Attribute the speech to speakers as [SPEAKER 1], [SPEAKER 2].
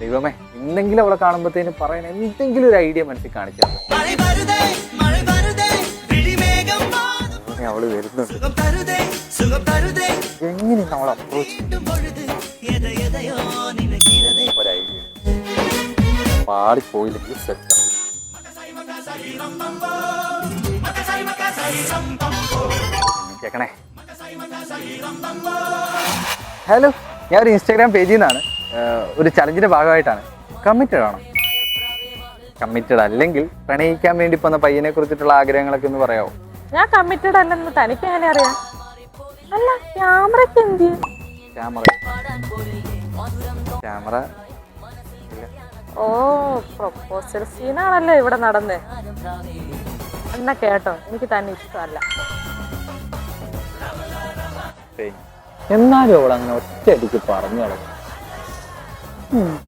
[SPEAKER 1] ദൈവമേ, എന്തെങ്കിലും അവളെ കാണുമ്പോഴത്തേന് പറയാൻ എന്തെങ്കിലും ഒരു ഐഡിയ മനസ്സിൽ കാണിച്ചാൽ അവള് വരുന്നുണ്ട്. എങ്ങനെ അവൾ അപ്രോച്ച് ഒരൈഡിയ പാടിപ്പോയില്ലെങ്കിൽ സെറ്റാവും. കേക്കണേ. ഹലോ, ഞാൻ ഒരു ഇൻസ്റ്റാഗ്രാം പേജിൽ നിന്നാണ്. ഒരു ചലഞ്ചിന്റെ ഭാഗമായിട്ടാണ്. കമ്മിറ്റഡ് ആണോ? കമ്മിറ്റഡ് അല്ലെങ്കിൽ പ്രണയിക്കാൻ വേണ്ടി പോന്ന പയ്യനെ കുറിച്ചിട്ടുള്ള ആഗ്രഹങ്ങളൊക്കെ ഒന്ന് പറയാമോ?
[SPEAKER 2] ഞാൻ കമ്മിറ്റഡ് അല്ലെന്ന് തനിക്ക് എങ്ങനെ അറിയാം? അല്ല, ക്യാമറയ്ക്ക് എന്ത്?
[SPEAKER 1] ക്യാമറ
[SPEAKER 2] ഓ, പ്രൊപ്പോസൽ സീനാണല്ലോ ഇവിടെ നടന്നേ. എന്നാ കേട്ടോ, എനിക്ക് തന്നെ ഇഷ്ടമല്ല.
[SPEAKER 1] എന്നാലും അവൾ അങ്ങനെ ഒറ്റയടിക്ക് പറഞ്ഞു കളഞ്ഞു.